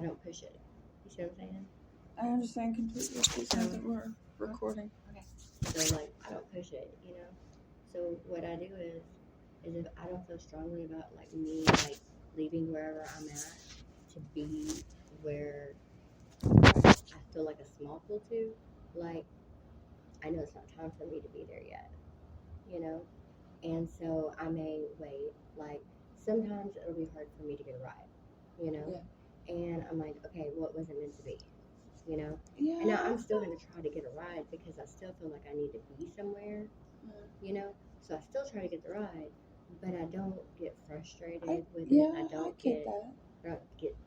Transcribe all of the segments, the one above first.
don't push it. You see what I'm saying? I understand completely. Please know that we're recording. Okay. So, like, I don't push it, you know? So, what I do is if I don't feel strongly about, like, me, like, leaving wherever I'm at to be where I feel like a small pool to, like, I know it's not time for me to be there yet, you know? And so I may wait. Like, sometimes it'll be hard for me to get a ride, you know? Yeah. And I'm like, okay, what was it meant to be, you know? Yeah. And I'm still going to try to get a ride because I still feel like I need to be somewhere, you know? So I still try to get the ride, but I don't get frustrated with it. I don't get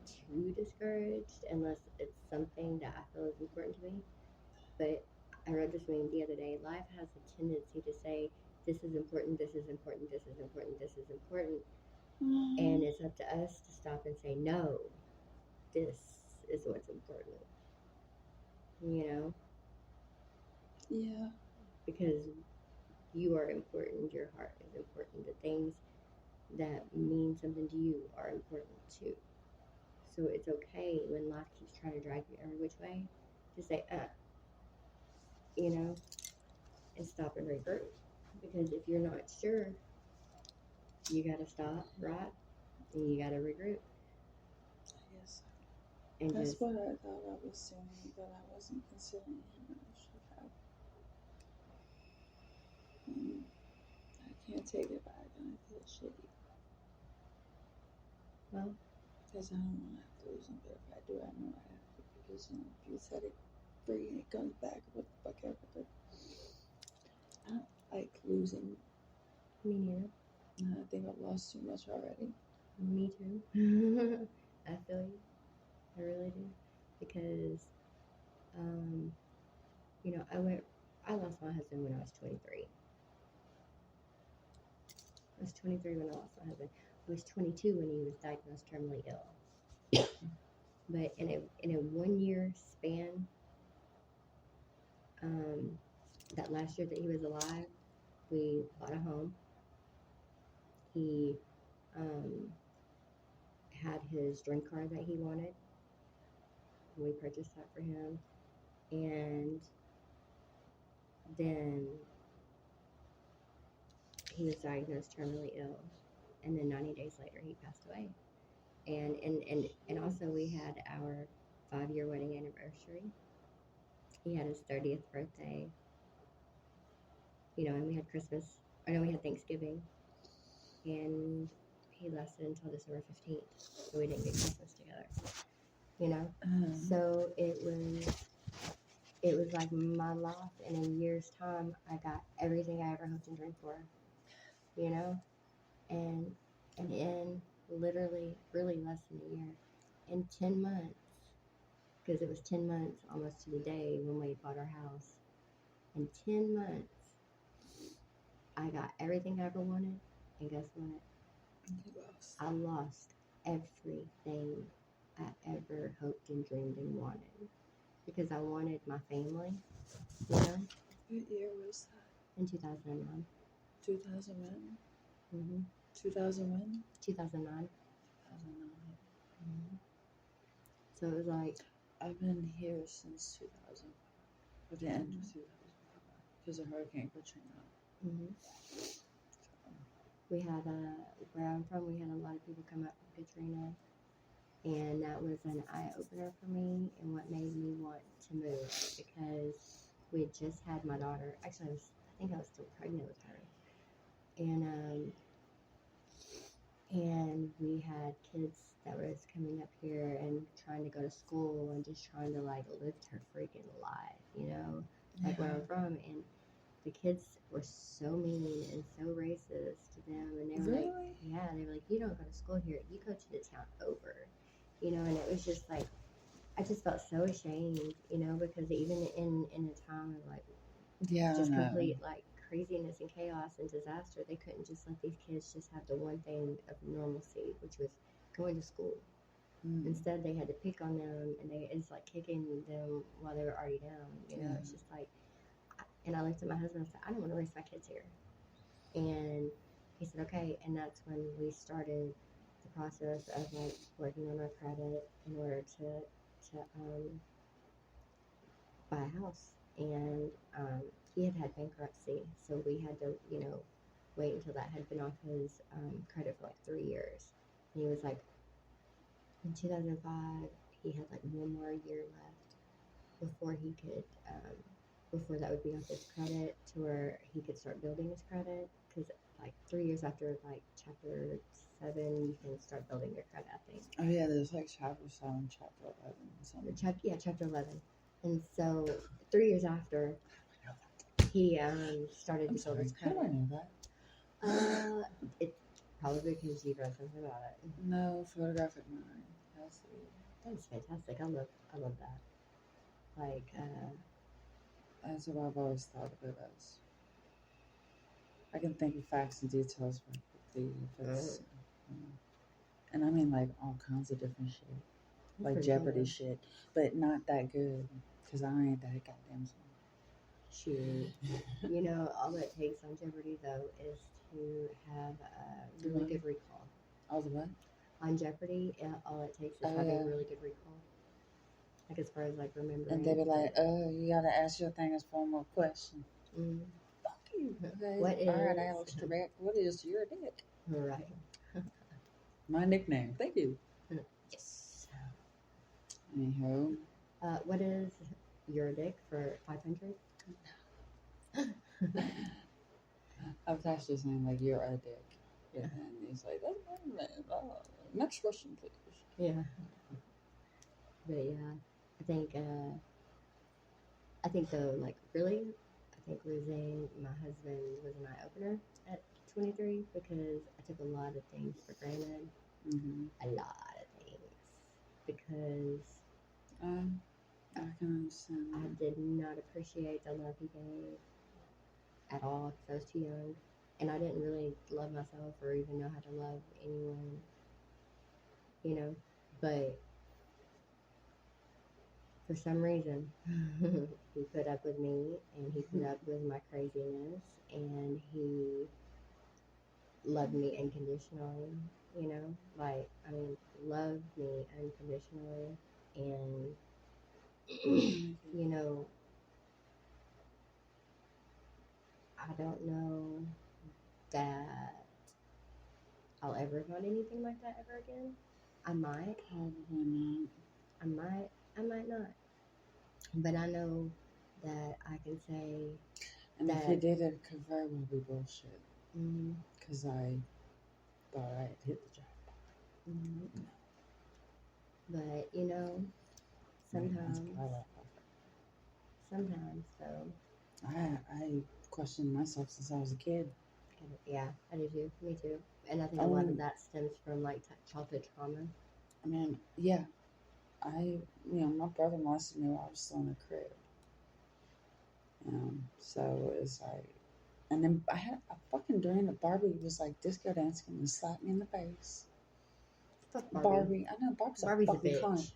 too discouraged unless it's something that I feel is important to me. But I read this meme the other day. Life has a tendency to say, this is important, this is important, this is important, this is important. And it's up to us to stop and say, no, this is what's important. You know? Yeah. Because you are important, your heart is important. The things that mean something to you are important too. So it's okay when life keeps trying to drag you every which way to say, you know, and stop and regroup. Because if you're not sure, you gotta stop, right? And you gotta regroup. I guess And that's just, what I thought I was doing, but I wasn't considering him. I should have. I can't take it back, and I feel shitty. well, because I don't want to have to lose him, but if I do, I know I have to, because, you know, if you set it free and it comes back, what the fuck ever. But I don't like losing. me neither. I think I've lost too much already. Me too. I feel you. I really do. Because, you know, I lost my husband when I was 23. I was 23 when I lost my husband. I was 22 when he was diagnosed terminally ill. But in a 1 year span, that last year that he was alive, we bought a home. He had his dream car that he wanted. We purchased that for him. And then he was diagnosed terminally ill. And then 90 days later, he passed away. And also we had our 5-year wedding anniversary. He had his 30th birthday. You know, and we had Christmas. I know we had Thanksgiving. And he lasted until December 15th. So we didn't get Christmas together. You know? So it was like my life in a year's time. I got everything I ever hoped and dreamed for. You know? And in literally really less than a year, in 10 months, because it was 10 months almost to the day when we bought our house. In 10 months, I got everything I ever wanted, and guess what? I lost everything I ever hoped and dreamed and wanted, because I wanted my family, you know? What year was that? In 2009. 2001? Mm-hmm. 2001? 2009. 2009. Mm-hmm. So it was like, I've been here since 2000, at the end of 2000, because of Hurricane Katrina. mm-hmm. We had, where I'm from, we had a lot of people come up from Katrina, and that was an eye-opener for me and what made me want to move, because we had just had my daughter. Actually, I think I was still pregnant with her, and we had kids that was coming up here and trying to go to school and just trying to like live her freaking life, you know, like where I'm from. And the kids were so mean and so racist to them, and they were like, yeah, they were like, you don't go to school here, you go to the town over, you know. And it was just like, I just felt so ashamed, you know, because even in a time of like just complete like craziness and chaos and disaster, they couldn't just let these kids just have the one thing of normalcy, which was going to school. Instead, they had to pick on them, and it's like kicking them while they were already down, you know. It's just like, and I looked at my husband and said, I don't want to raise my kids here. And he said, okay. And that's when we started the process of like working on our credit in order to buy a house, and he had bankruptcy, so we had to wait until that had been off his credit for like 3 years. And he was like, in 2005, he had like one more year left before he could before that would be off his credit to where he could start building his credit, because like 3 years after like chapter 7 you can start building your credit, I think. Oh yeah, there's like chapter 7, chapter 11, something. Chapter 11. And so 3 years after he started to build his How do I credit. know that? It's probably because you read something about it. No, photographic memory. That's it. That's fantastic. I love that. Like That's what I've always thought of it as. I can think of facts and details very quickly if it's, and I mean like all kinds of different shit, like Jeopardy shit, but not that good because I ain't that goddamn smart. Shoot, all it takes on Jeopardy though is to have a really good recall. All the what? On Jeopardy, all it takes is having a really good recall. Like as far as like remembering. And they be like, you gotta ask your thing as formal question. Mm. Fuck you. Okay. What is? All right, Alex Trebek. What is your dick? Right. My nickname. Thank you. Yes. Anyhow. What is your dick for 500? I was actually saying like you're a dick. Yeah. And he's like, that's my name. Next question, please. Yeah. But yeah, I think though, like really, I think losing my husband was an eye opener at 23 because I took a lot of things for granted. Mm-hmm. A lot of things because I can understand. I did not appreciate the love he gave at all because I was too young, and I didn't really love myself or even know how to love anyone, but for some reason he put up with me, and he put up with my craziness, and he loved me unconditionally, loved me unconditionally, and I don't know that I'll ever want anything like that ever again. I might. Probably not. I might not. But I know that I can say and that. If you did, it could very well be bullshit. Mm-hmm. Because I thought I had hit the jackpot. Mm-hmm. But, sometimes, though. I questioned myself since I was a kid. Yeah, I do too. Me too. And I think a lot of that stems from like childhood trauma. I mean, yeah. My brother molested me while I was still in the crib. So it's like, and then I had a fucking during the Barbie was like disco dancing and slapped me in the face. Fuck Barbie. I know Barbie's a fucking cunt.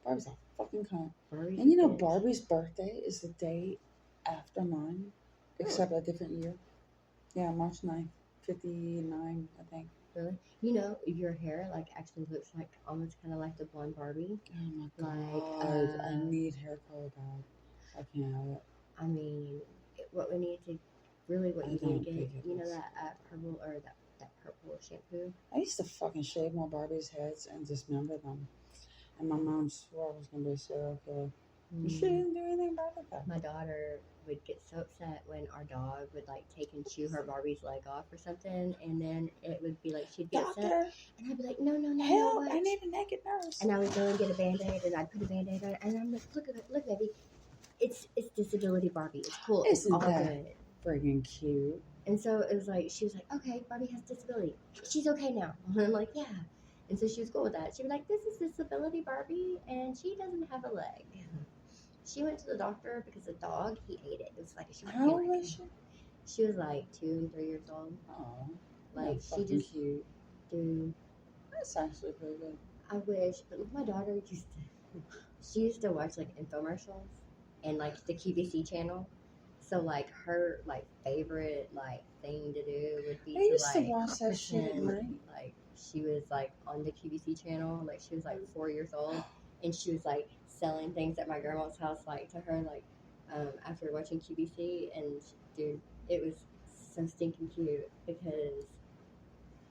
Barbie's a fucking cunt. And Barbie's birthday is the day after mine, except a different year. Yeah, March 9th, 59, I think. Really? Your hair like actually looks like almost kind of like the blonde Barbie. Oh my god! I need hair color back. I can't have it. I mean, what you need to get, that purple or that purple shampoo. I used to fucking shave my Barbie's heads and dismember them, and my mom swore I was gonna be a serial killer. She didn't do anything about it. My daughter would get so upset when our dog would like take and chew her Barbie's leg off or something, and then it would be like she'd get upset, and I'd be like, no, help! I need a naked nurse. And I would go and get a Band-Aid, and I'd put a Band-Aid on, and I'm like, look, baby, it's disability Barbie. It's cool. It's all good. Friggin' cute. And so it was like she was like, okay, Barbie has disability. She's okay now. And I'm like, yeah. And so she was cool with that. She was like, this is disability Barbie, and she doesn't have a leg. She went to the doctor because the dog, he ate it. It was like a How old was she? She was like 2 and 3 years old. Oh, like she just cute. Dude, that's actually pretty good. I wish, but my daughter used to watch like infomercials and like the QVC channel. So like her like favorite like thing to do would be I used to watch that shit at night. Like she was like on the QVC channel, like she was like 4 years old, and she was like selling things at my grandma's house, like to her, like after watching QVC, and dude, it was so stinking cute because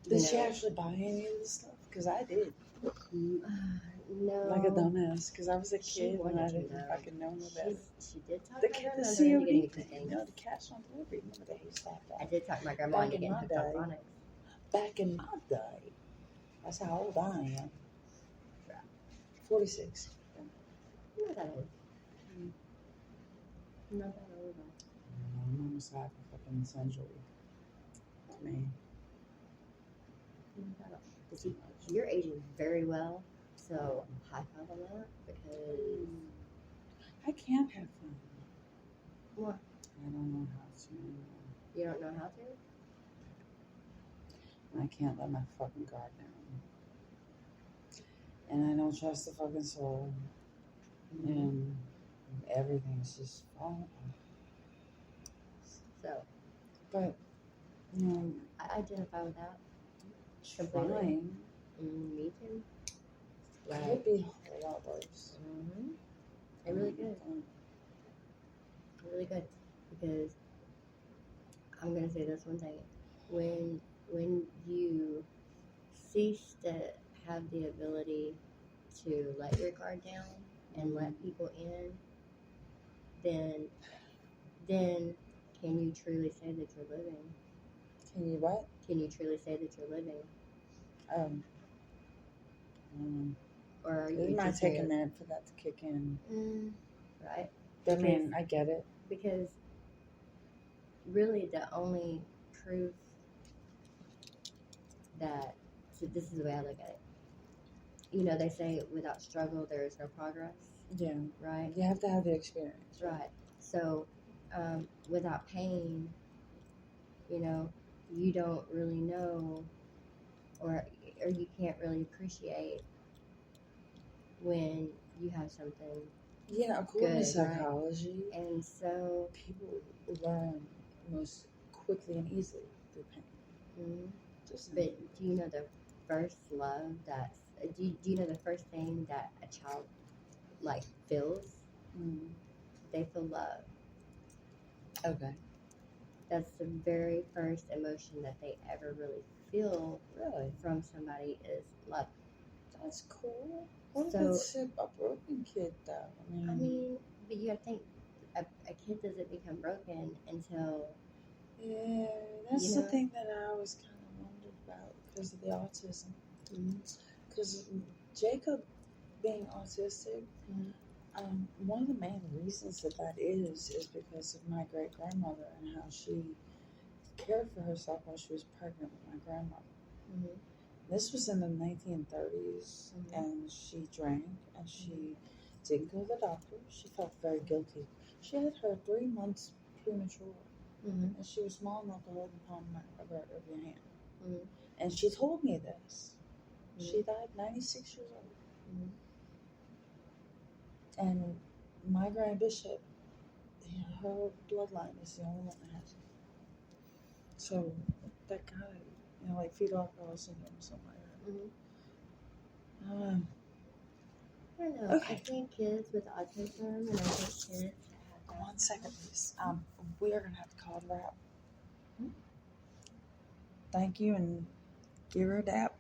Did she actually buy any of this stuff? Because I did. No, Like a dumbass. Because I was a kid and I wanted to didn't know. fucking know about it. She did talk The my COD grandmother into getting a few thing, things. you know, the cash on delivery. Remember they used to have I that. did talk my grandma into getting hooked on phonics. Back in my day. That's how old I am. 46. I'm not that old. I'm not that old at all. I'm almost half a fucking century. Man. I'm not that old. But see, you're aging very well, so high five on that because I can't have fun. what? I don't know how to anymore. You don't know how to? I can't let my fucking guard down. And I don't trust the fucking soul. And everything's just falling apart. So, But, you know, I identify with that. trying. Me too. It would be a whole lot worse. It really could. Really good, because I'm gonna say this one thing: when you cease to have the ability to let your guard down and let people in, then can you truly say that you're living? Can you what? Can you truly say that you're living? Or are you It might just take a minute for that to kick in. Right? I mean, I get it. Because really the only proof that, so this is the way I look at it. You know, they say without struggle there is no progress. Yeah. Right? You have to have the experience. Right. So without pain, you know, you don't really know, or you can't really appreciate when you have something. Yeah, according to good, psychology, right? And so people learn most quickly and easily through pain. But do you know the first love that's, do you know the first thing that a child like feels? They feel love. Okay. That's the very first emotion that they ever really feel. Really? From somebody is love. That's cool. What So, if it's a broken kid though? I mean, but you gotta think, a kid doesn't become broken until. Yeah, that's the thing that I always kind of wondered about because of the autism. Because Jacob being autistic, one of the main reasons that is because of my great grandmother and how she cared for herself while she was pregnant with my grandmother. This was in the 1930s, and she drank and she didn't go to the doctor. She felt very guilty. She had her 3 months premature. And she was small enough to hold the palm of your hand. And she told me this. She died 96 years old. And my Grand Bishop, her bloodline is the only one that has it. So that guy, like fetal alcohol syndrome or something like that. I don't know. Okay. I think kids with autism, and I think kids that have. 1 second, please. We are gonna have to call it a wrap. Thank you, and give her a dap.